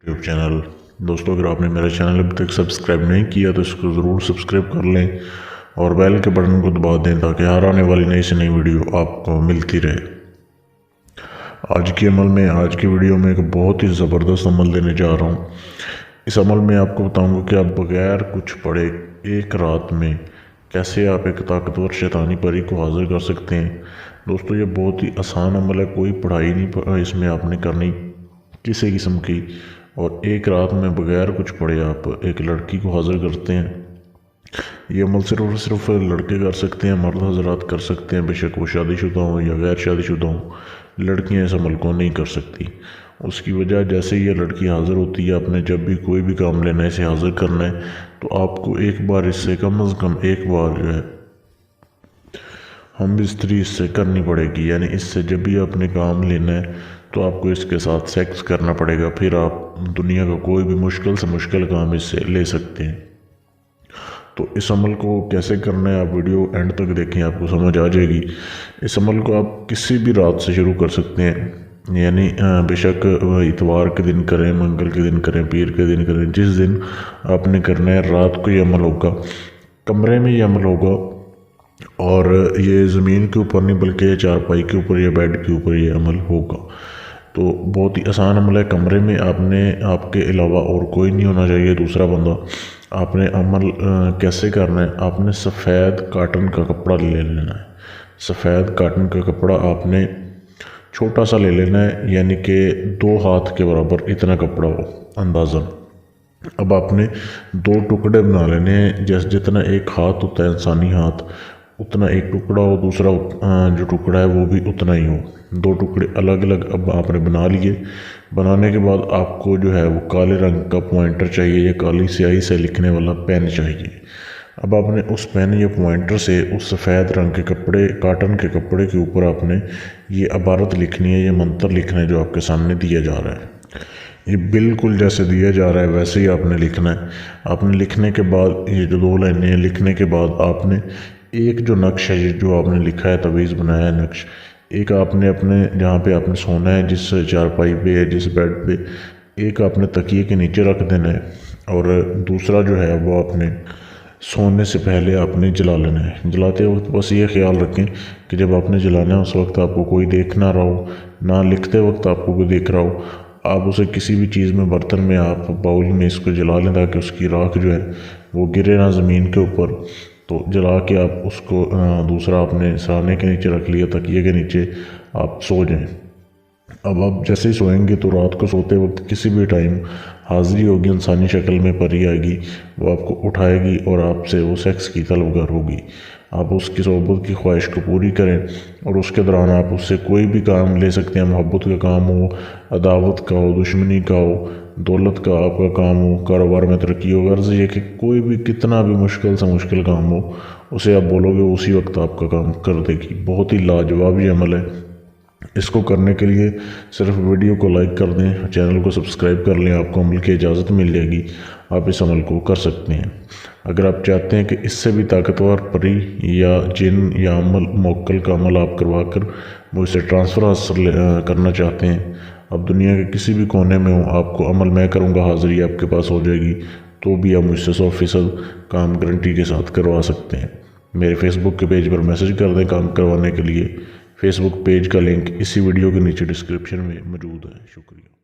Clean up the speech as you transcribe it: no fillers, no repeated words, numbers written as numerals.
YouTube channel. दोस्तों, अगर आपने मेरा चैनल अभी तक सब्सक्राइब नहीं किया तो इसको ज़रूर सब्सक्राइब कर लें और बेल के बटन को दबा दें ताकि हर आने वाली नई से नई वीडियो आपको मिलती रहे। आज की वीडियो में एक बहुत ही ज़बरदस्त अमल देने जा रहा हूँ। इस अमल में आपको बताऊँगा कि आप बगैर कुछ पढ़े एक रात में कैसे आप एक ताकतवर शैतानी परी को हाजिर कर सकते हैं। दोस्तों, ये बहुत ही आसान अमल है, कोई पढ़ाई नहीं इसमें आपने करनी किसी किस्म की, और एक रात में बगैर कुछ पढ़े आप एक लड़की को हाजिर करते हैं। ये अमल सिर्फ और सिर्फ लड़के कर सकते हैं, मर्द हजरात कर सकते हैं, बेशक वो शादीशुदा हो या गैर शादीशुदा हो। लड़कियां इस अमल को नहीं कर सकती। उसकी वजह, जैसे ये लड़की हाजिर होती है, आपने जब भी कोई भी काम लेना है, इसे हाजिर करना है, तो आपको एक बार इससे कम अज़ कम एक बार जो है हम बिस्तरी इससे करनी पड़ेगी। यानी इससे जब भी आपने काम लेना है तो आपको इसके साथ सेक्स करना पड़ेगा, फिर आप दुनिया का कोई भी मुश्किल से मुश्किल काम इससे ले सकते हैं। तो इस अमल को कैसे करना है आप वीडियो एंड तक देखें, आपको समझ आ जाएगी। इस अमल को आप किसी भी रात से शुरू कर सकते हैं, यानी बेशक इतवार के दिन करें, मंगल के दिन करें, पीर के दिन करें, जिस दिन आपने करना है रात को ये अमल होगा। कमरे में ये अमल होगा और ये ज़मीन के ऊपर नहीं बल्कि चारपाई के ऊपर या बेड के ऊपर ये अमल होगा। तो बहुत ही आसान अमल है। कमरे में आपके अलावा और कोई नहीं होना चाहिए, दूसरा बंदा। आपने अमल कैसे करना है, आपने सफ़ेद काटन का कपड़ा ले लेना है। सफ़ेद काटन का कपड़ा आपने छोटा सा ले लेना है, यानी कि 2 हाथ के बराबर इतना कपड़ा हो अंदाज़न। अब आपने 2 टुकड़े बना लेने हैं, जैसे जितना एक हाथ होता है इंसानी हाथ, उतना एक टुकड़ा हो, दूसरा जो टुकड़ा है वो भी उतना ही हो। 2 टुकड़े अलग अलग अब आपने बना लिए। बनाने के बाद आपको जो है वो काले रंग का पॉइंटर चाहिए या काली स्याही से लिखने वाला पेन चाहिए। अब आपने उस पेन या पॉइंटर से उस सफ़ेद रंग के कपड़े, काटन के कपड़े के ऊपर आपने ये इबारत लिखनी है, ये मंत्र लिखना है जो आपके सामने दिया जा रहा है। ये बिल्कुल जैसे दिया जा रहा है वैसे ही आपने लिखना है। आपने लिखने के बाद ये जो 2 लाइनें हैं, लिखने के बाद आपने एक जो नक्श है, जो आपने लिखा है, तवीज़ बनाया है नक्श, एक आपने अपने जहाँ पे आपने सोना है, जिस चारपाई पे है, जिस बेड पे, एक आपने तकिए के नीचे रख देना है, और दूसरा जो है वो आपने सोने से पहले आपने जला लेना है। जलाते वक्त बस ये ख्याल रखें कि जब आपने जलाना है उस वक्त आपको कोई देख ना रहा हो, ना लिखते वक्त आपको कोई देख रहा हो। आप उसे किसी भी चीज़ में, बर्तन में, आप बाउल में इसको जला लें ताकि उसकी राख जो है वो गिरे ना ज़मीन के ऊपर। तो जला के आप उसको दूसरा आपने सराहने के नीचे रख लिया, तकिए के नीचे आप सो जाएं। अब आप जैसे ही सोएंगे तो रात को सोते वक्त किसी भी टाइम हाज़िरी होगी, इंसानी शक्ल में परी आएगी, वो आपको उठाएगी और आपसे वो सेक्स की तलबगार होगी। आप उसकी सोहबत की ख्वाहिश को पूरी करें और उसके दौरान आप उससे कोई भी काम ले सकते हैं। मोहब्बत का काम हो, अदावत का हो, दुश्मनी का हो, दौलत का आपका काम हो, कारोबार में तरक्की हो, गर्ज ये कि कोई भी कितना भी मुश्किल से मुश्किल काम हो, उसे आप बोलोगे उसी वक्त आपका काम कर देगी। बहुत ही लाजवाब ये अमल है। इसको करने के लिए सिर्फ वीडियो को लाइक कर दें, चैनल को सब्सक्राइब कर लें, आपको अमल की इजाज़त मिल जाएगी। आप इस अमल को कर सकते हैं। अगर आप चाहते हैं कि इससे भी ताकतवर परी या जिन या अमल मोक्कल का अमल आप करवा कर मुझसे ट्रांसफ़र हासिल करना चाहते हैं, अब दुनिया के किसी भी कोने में हो, आपको अमल मैं करूँगा, हाज़िरी आपके पास हो जाएगी, तो भी आप मुझसे 100% काम गारंटी के साथ करवा सकते हैं। मेरे फेसबुक के पेज पर मैसेज कर दें काम करवाने के लिए। फेसबुक पेज का लिंक इसी वीडियो के नीचे डिस्क्रिप्शन में मौजूद है। शुक्रिया।